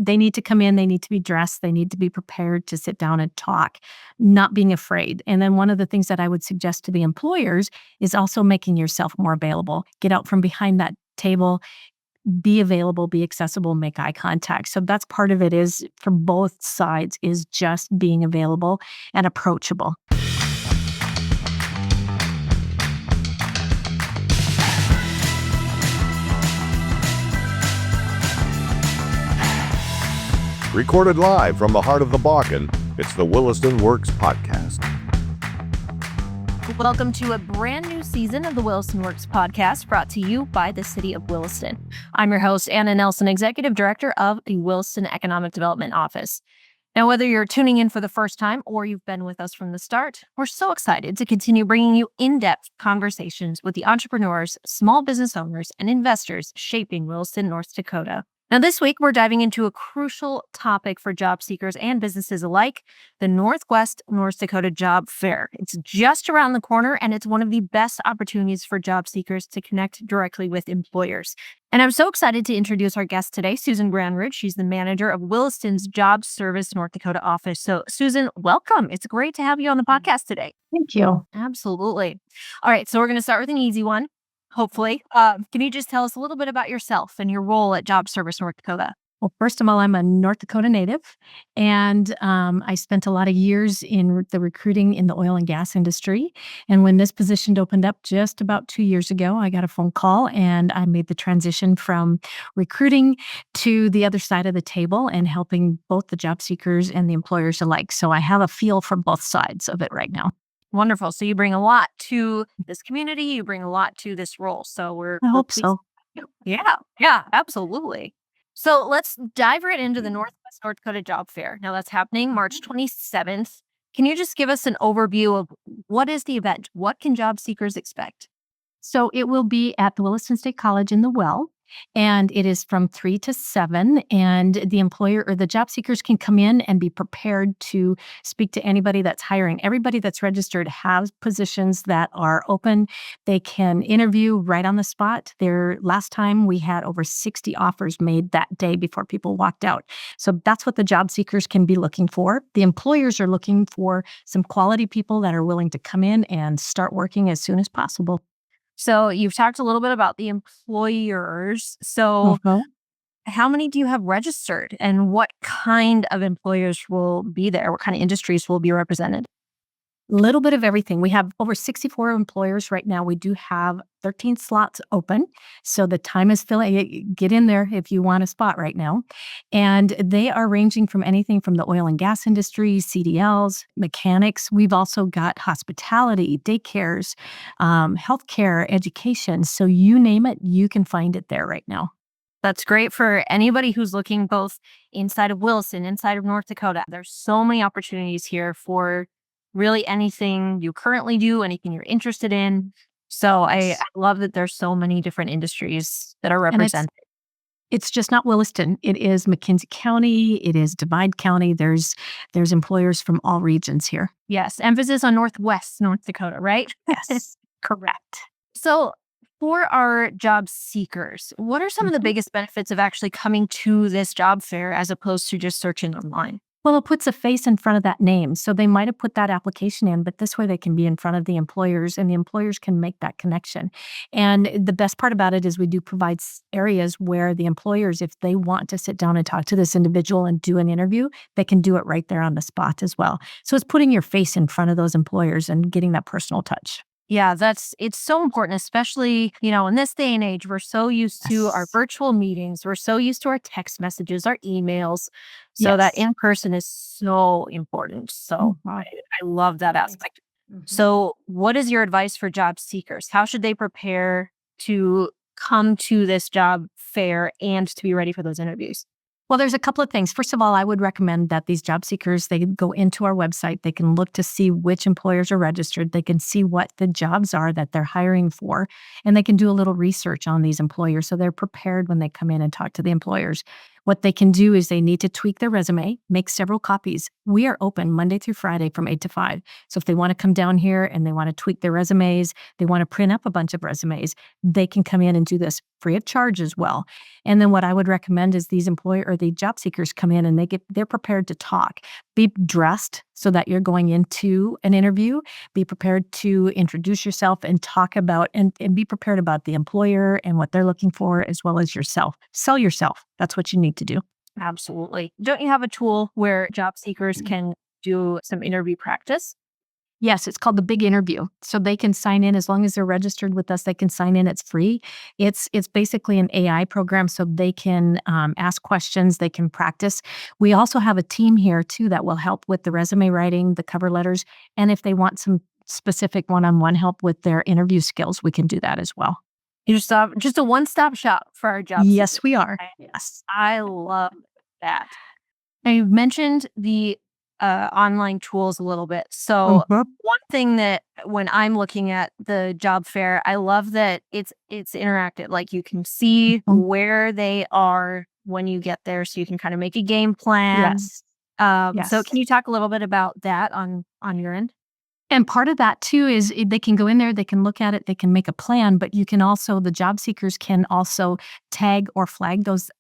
they need to come in, they need to be dressed, they need to be prepared to sit down and talk, not being afraid. And then one of the things that I would suggest to the employers is also making yourself more available. Get out from behind that table, be available, be accessible, make eye contact. So that's part of it is for both sides is just being available and approachable. Recorded live from the heart of the Bakken, it's the Williston Works podcast. Welcome to a brand new season of the Williston Works podcast brought to you by the City of Williston. I'm your host, Anna Nelson, Executive Director of the Williston Economic Development Office. Now, whether you're tuning in for the first time or you've been with us from the start, we're so excited to continue bringing you in-depth conversations with the entrepreneurs, small business owners, and investors shaping Williston, North Dakota. Now, this week, we're diving into a crucial topic for job seekers and businesses alike, the Northwest North Dakota Job Fair. It's just around the corner, and it's one of the best opportunities for job seekers to connect directly with employers. And I'm so excited to introduce our guest today, Susan Granridge. She's the manager of Williston's Job Service North Dakota office. So, Susan, welcome. It's great to have you on the podcast today. Thank you. Absolutely. All right, so we're going to start with an easy one. Hopefully. Can you just tell us a little bit about yourself and your role at Job Service North Dakota? Well, first of all, I'm a North Dakota native, and I spent a lot of years in the recruiting in the oil and gas industry. And when this position opened up just about 2 years ago, I got a phone call and I made the transition from recruiting to the other side of the table and helping both the job seekers and the employers alike. So I have a feel for both sides of it right now. Wonderful. So you bring a lot to this community. You bring a lot to this role. So I hope so. Yeah, absolutely. So let's dive right into the Northwest North Dakota Job Fair. Now that's happening March 27th. Can you just give us an overview of what is the event? What can job seekers expect? So it will be at the Williston State College in the Well, and it is from 3 to 7. And the employer or the job seekers can come in and be prepared to speak to anybody that's hiring. Everybody that's registered has positions that are open. They can interview right on the spot. Last time we had over 60 offers made that day before people walked out. So that's what the job seekers can be looking for. The employers are looking for some quality people that are willing to come in and start working as soon as possible. So you've talked a little bit about the employers. So how many do you have registered and what kind of employers will be there? What kind of industries will be represented? Little bit of everything. We have over 64 employers right now. We do have 13 slots open. So the time is filling. Get in there if you want a spot right now. And they are ranging from anything from the oil and gas industry, CDLs, mechanics. We've also got hospitality, daycares, healthcare, education. So you name it, you can find it there right now. That's great for anybody who's looking both inside of Williston, inside of North Dakota. There's so many opportunities here for really anything you currently do, anything you're interested in. So I love that there's so many different industries that are represented. It's just not Williston. It is McKenzie County. It is Divide County. There's employers from all regions here. Yes. Emphasis on Northwest North Dakota, right? Yes, correct. So for our job seekers, what are some of the biggest benefits of actually coming to this job fair as opposed to just searching online? Well, it puts a face in front of that name. So they might have put that application in, but this way they can be in front of the employers and the employers can make that connection. And the best part about it is we do provide areas where the employers, if they want to sit down and talk to this individual and do an interview, they can do it right there on the spot as well. So it's putting your face in front of those employers and getting that personal touch. Yeah, it's so important, especially, in this day and age, we're so used to our virtual meetings. We're so used to our text messages, our emails. So that in person is so important. So I love that aspect. So what is your advice for job seekers? How should they prepare to come to this job fair and to be ready for those interviews? Well, there's a couple of things. First of all, I would recommend that these job seekers, they go into our website. They can look to see which employers are registered. They can see what the jobs are that they're hiring for, and they can do a little research on these employers so they're prepared when they come in and talk to the employers. What they can do is they need to tweak their resume, make several copies. We are open Monday through Friday from 8 to 5. So if they want to come down here and they want to tweak their resumes, they want to print up a bunch of resumes, they can come in and do this free of charge as well. And then what I would recommend is these the job seekers come in and they're prepared to talk. Be dressed so that you're going into an interview. Be prepared to introduce yourself and talk about and be prepared about the employer and what they're looking for, as well as yourself. Sell yourself. That's what you need to do. Absolutely. Don't you have a tool where job seekers can do some interview practice? Yes, it's called the Big Interview. So they can sign in as long as they're registered with us. They can sign in. It's free. It's basically an AI program, so they can ask questions. They can practice. We also have a team here too that will help with the resume writing, the cover letters, and if they want some specific one-on-one help with their interview skills, we can do that as well. You just a one-stop shop for our job Yes, seekers. we are. Yes. I love that. Now, you've mentioned the online tools a little bit. So Mhm. one thing that when I'm looking at the job fair, I love that it's interactive. Like you can see Mhm. where they are when you get there, so you can kind of make a game plan. Yes. So Yes. can you talk a little bit about that on your end? And part of that too is they can go in there, they can look at it, they can make a plan, but you can also the job seekers can also tag or flag those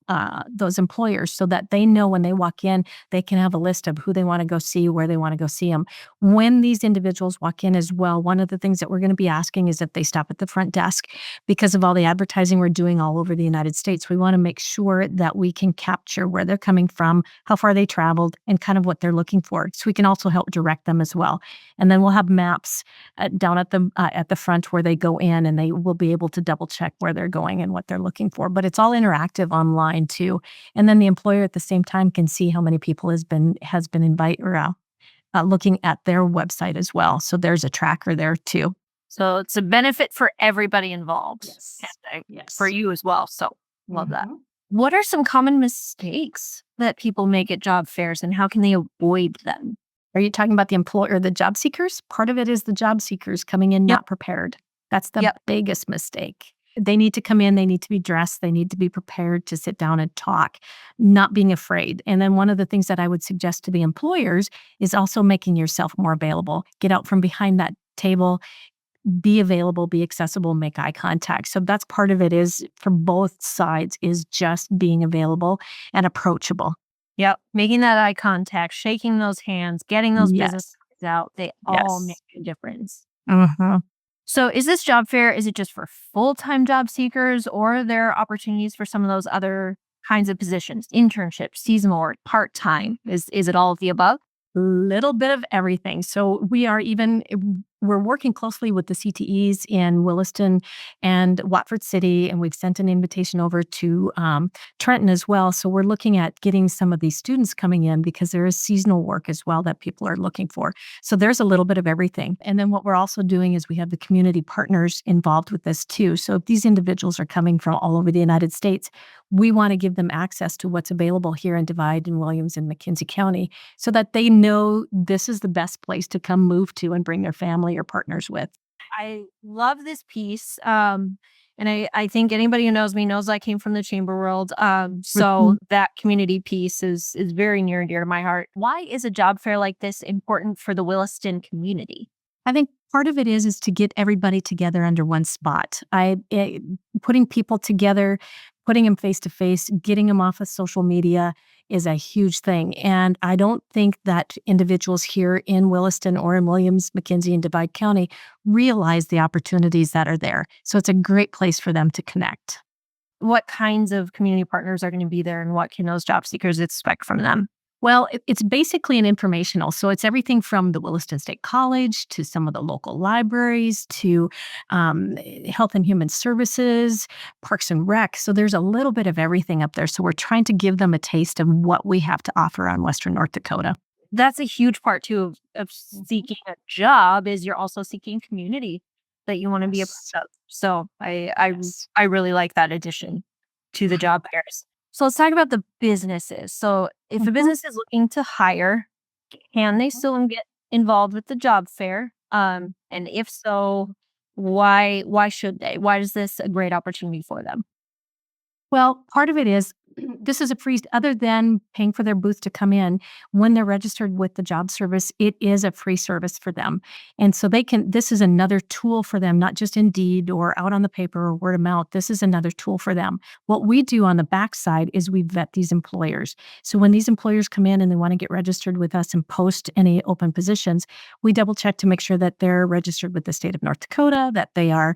employers so that they know when they walk in, they can have a list of who they want to go see, where they want to go see them. When these individuals walk in as well, one of the things that we're going to be asking is that they stop at the front desk because of all the advertising we're doing all over the United States. We want to make sure that we can capture where they're coming from, how far they traveled, and kind of what they're looking for. So we can also help direct them as well. And then we'll have maps down at the front where they go in, and they will be able to double check where they're going and what they're looking for. But it's all interactive online too. And then the employer at the same time can see how many people has been looking at their website as well. So there's a tracker there too. So it's a benefit for everybody involved. Yes. And Yes. for you as well. So love that. Mhm. What are some common mistakes that people make at job fairs, and how can they avoid them? Are you talking about the employer, the job seekers? Part of it is the job seekers coming in Yep. not prepared. That's the Yep. biggest mistake. They need to come in, they need to be dressed, they need to be prepared to sit down and talk, not being afraid. And then one of the things that I would suggest to the employers is also making yourself more available. Get out from behind that table, be available, be accessible, make eye contact. So that's part of it is for both sides is just being available and approachable. Yep. Making that eye contact, shaking those hands, getting those business Yes. cards out, they all make Yes. a difference. Mhm. So is this job fair, is it just for full-time job seekers, or are there opportunities for some of those other kinds of positions, internships, seasonal or part-time? Is it all of the above? Little bit of everything. So we're working closely with the CTEs in Williston and Watford City, and we've sent an invitation over to Trenton as well. So we're looking at getting some of these students coming in because there is seasonal work as well that people are looking for. So there's a little bit of everything. And then what we're also doing is we have the community partners involved with this too. So if these individuals are coming from all over the United States, we want to give them access to what's available here in Divide and Williams and McKenzie County so that they know this is the best place to come move to and bring their family or partners with. I love this piece. And I think anybody who knows me knows I came from the chamber world. So Mhm. that community piece is very near and dear to my heart. Why is a job fair like this important for the Williston community? I think part of it is to get everybody together under one spot. Putting people together, putting them face to face, getting them off of social media is a huge thing. And I don't think that individuals here in Williston or in Williams, McKenzie, and Divide County realize the opportunities that are there. So it's a great place for them to connect. What kinds of community partners are going to be there, and what can those job seekers expect from them? Well, it's basically an informational. So it's everything from the Williston State College to some of the local libraries to Health and Human Services, Parks and Rec. So there's a little bit of everything up there. So we're trying to give them a taste of what we have to offer on Western North Dakota. That's a huge part too of seeking a job, is you're also seeking community that you want to be a Yes. part of. So Yes. I really like that addition to the job fairs. So let's talk about the businesses. So if a Mhm. business is looking to hire, can they still get involved with the job fair? And if so, why should they? Why is this a great opportunity for them? Well, part of it is This is a free, other than paying for their booth to come in, when they're registered with the job service, it is a free service for them. And so this is another tool for them, not just Indeed or out on the paper or word of mouth. This is another tool for them. What we do on the backside is we vet these employers. So when these employers come in and they want to get registered with us and post any open positions, we double check to make sure that they're registered with the state of North Dakota, that they are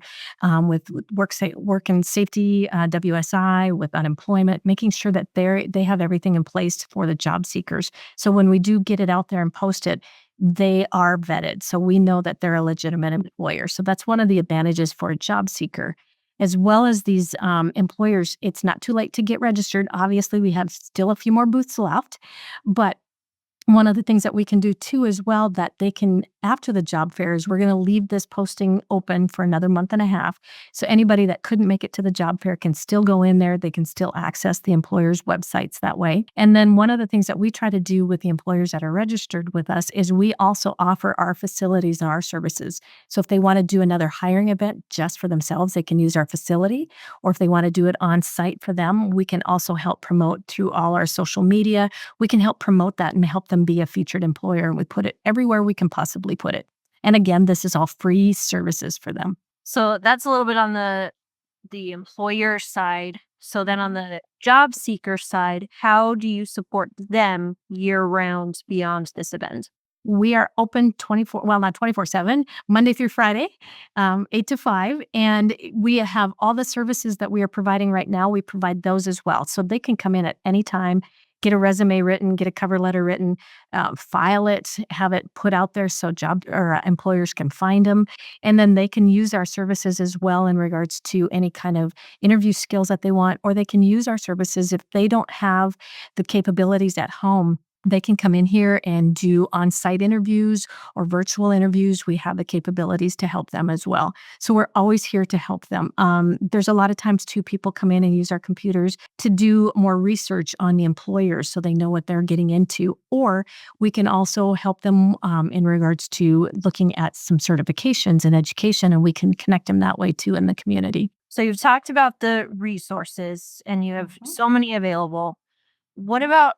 with work and safety, WSI, with unemployment, making sure that they have everything in place for the job seekers. So when we do get it out there and post it, they are vetted. So we know that they're a legitimate employer. So that's one of the advantages for a job seeker. As well as these employers, it's not too late to get registered. Obviously, we have still a few more booths left, but one of the things that we can do too as well that they can, after the job fairs, we're going to leave this posting open for another month and a half. So anybody that couldn't make it to the job fair can still go in there. They can still access the employers' websites that way. And then one of the things that we try to do with the employers that are registered with us is we also offer our facilities and our services. So if they want to do another hiring event just for themselves, they can use our facility. Or if they want to do it on site for them, we can also help promote through all our social media. We can help promote that and help them be a featured employer. And we put it everywhere we can possibly put it. And again, this is all free services for them. So that's a little bit on the employer side. So then on the job seeker side, how do you support them year round beyond this event? We are open not 24/7, Monday through Friday, 8 to 5. And we have all the services that we are providing right now. We provide those as well. So they can come in at any time, get a resume written, get a cover letter written, file it, have it put out there so employers can find them. And then they can use our services as well in regards to any kind of interview skills that they want, or they can use our services if they don't have the capabilities at home. They can come in here and do on-site interviews or virtual interviews. We have the capabilities to help them as well. So we're always here to help them. There's a lot of times too, people come in and use our computers to do more research on the employers so they know what they're getting into. Or we can also help them in regards to looking at some certifications in education, and we can connect them that way too in the community. So you've talked about the resources and you have so many available. What about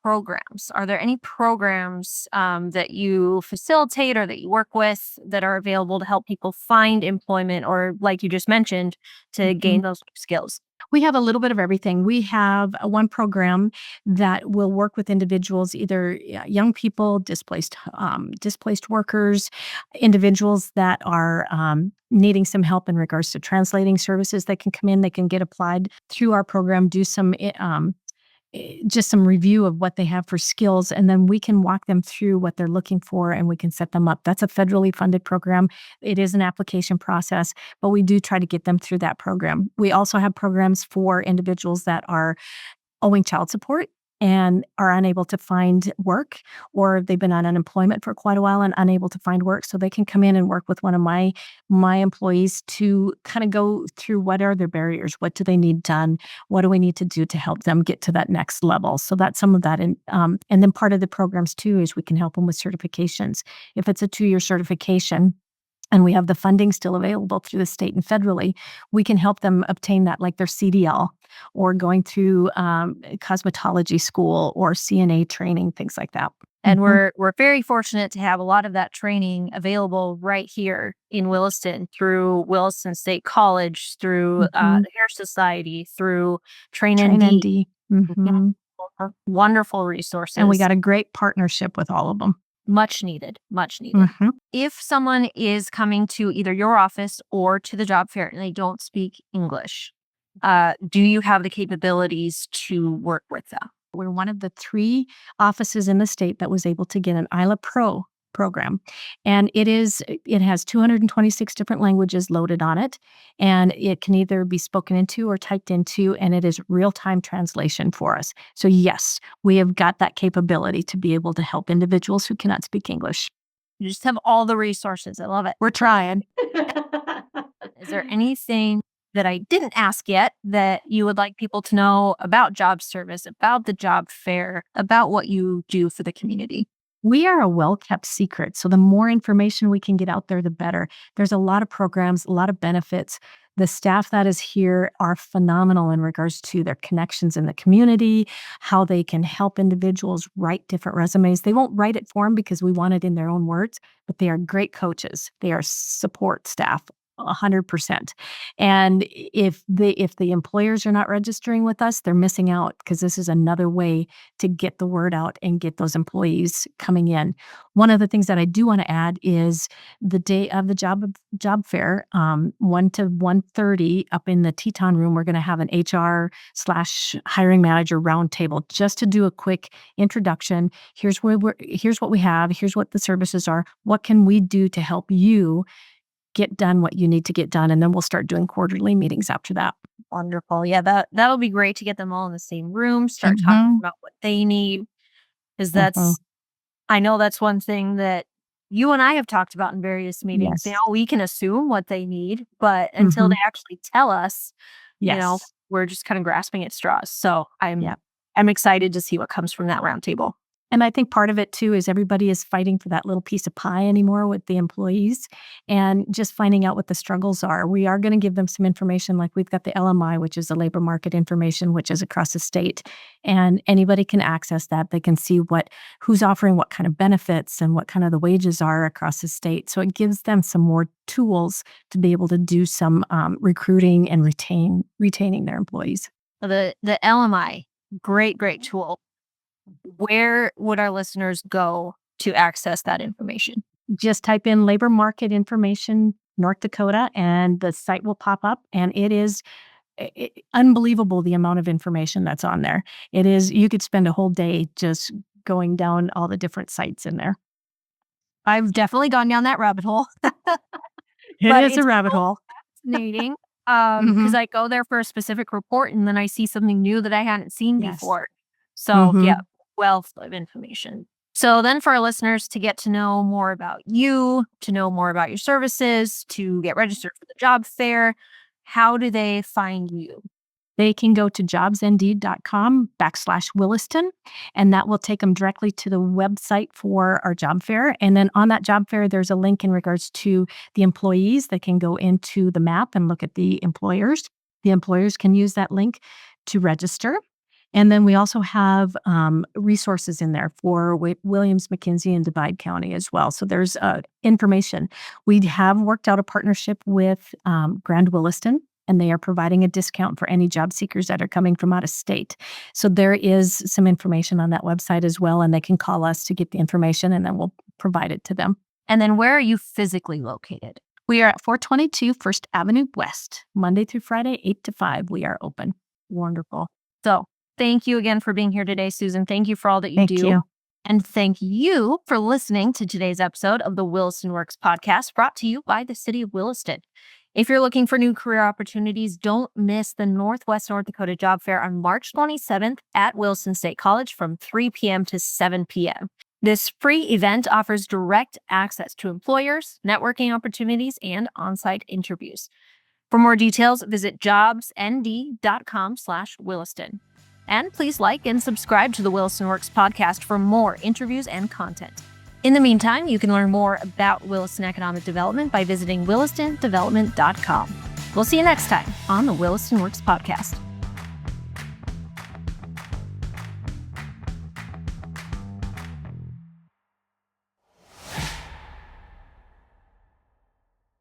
programs? Are there any programs that you facilitate or that you work with that are available to help people find employment or, like you just mentioned, to gain those skills? We have a little bit of everything. We have one program that will work with individuals, either young people, displaced workers, individuals that are needing some help in regards to translating services. They can come in, they can get applied through our program, do just some review of what they have for skills, and then we can walk them through what they're looking for and we can set them up. That's a federally funded program. It is an application process, but we do try to get them through that program. We also have programs for individuals that are owing child support and are unable to find work, or they've been on unemployment for quite a while and unable to find work. So they can come in and work with one of my employees to kind of go through what are their barriers, what do they need done, what do we need to do to help them get to that next level. So that's some of that. And then part of the programs too is we can help them with certifications. If it's a 2-year certification, and we have the funding still available through the state and federally, we can help them obtain that, like their CDL or going through cosmetology school or CNA training, things like that. And we're very fortunate to have a lot of that training available right here in Williston through Williston State College, through the Hair Society, through Train ND. Wonderful resources. And we got a great partnership with all of them. Much needed. If someone is coming to either your office or to the job fair and they don't speak English, do you have the capabilities to work with them? We're one of the 3 offices in the state that was able to get an ILA Pro program. And it has 226 different languages loaded on it. And it can either be spoken into or typed into, and it is real-time translation for us. So yes, we have got that capability to be able to help individuals who cannot speak English. You just have all the resources. I love it. We're trying. Is there anything that I didn't ask yet that you would like people to know about job service, about the job fair, about what you do for the community? We are a well-kept secret, so the more information we can get out there, the better. There's a lot of programs, a lot of benefits. The staff that is here are phenomenal in regards to their connections in the community, how they can help individuals write different resumes. They won't write it for them because we want it in their own words, but they are great coaches. They are support staff. 100%. And if the employers are not registering with us, they're missing out because this is another way to get the word out and get those employees coming in. One of the things that I do want to add is the day of the job fair, 1 to 1:30 up in the Teton room, we're going to have an HR/hiring manager roundtable just to do a quick introduction. Here's what we have. Here's what the services are. What can we do to help you get done what you need to get done? And then we'll start doing quarterly meetings after that. Wonderful. Yeah, that'll be great to get them all in the same room, start talking Mhm. about what they need. Because Mhm. I know that's one thing that you and I have talked about in various meetings. Yes. We can assume what they need, but until they Mhm. actually tell us, Yes. we're just kind of grasping at straws. So Yeah. I'm excited to see what comes from that roundtable. And I think part of it too is everybody is fighting for that little piece of pie anymore with the employees and just finding out what the struggles are. We are going to give them some information, like we've got the LMI, which is the labor market information, which is across the state. And anybody can access that. They can see who's offering what kind of benefits and what kind of the wages are across the state. So it gives them some more tools to be able to do some recruiting and retaining their employees. The LMI, great tool. Where would our listeners go to access that information? Just type in labor market information North Dakota and the site will pop up, and it is unbelievable the amount of information that's on there. It is, you could spend a whole day just going down all the different sites in there. I've definitely gone down that rabbit hole, It but is a it's rabbit so hole. fascinating because Mhm. I go there for a specific report and then I see something new that I hadn't seen Yes. before. So, yeah, Mhm. wealth of information. So, then for our listeners to get to know more about you, to know more about your services, to get registered for the job fair, how do they find you? They can go to jobsindeed.com/Williston, and that will take them directly to the website for our job fair. And then on that job fair, there's a link in regards to the employees. They can go into the map and look at the employers. The employers can use that link to register. And then we also have resources in there for Williams, McKenzie, and Divide County as well. So there's information. We have worked out a partnership with Grand Williston, and they are providing a discount for any job seekers that are coming from out of state. So there is some information on that website as well, and they can call us to get the information, and then we'll provide it to them. And then where are you physically located? We are at 422 First Avenue West, Monday through Friday, 8 to 5. We are open. Wonderful. So, thank you again for being here today, Susan. Thank you for all that you Thank do. you. And thank you for listening to today's episode of the Williston Works podcast, brought to you by the City of Williston. If you're looking for new career opportunities, don't miss the Northwest North Dakota Job Fair on March 27th at Williston State College from 3 p.m. to 7 p.m. This free event offers direct access to employers, networking opportunities, and on-site interviews. For more details, visit jobsnd.com/Williston. And please like and subscribe to the Williston Works podcast for more interviews and content. In the meantime, you can learn more about Williston Economic Development by visiting willistondevelopment.com. We'll see you next time on the Williston Works podcast.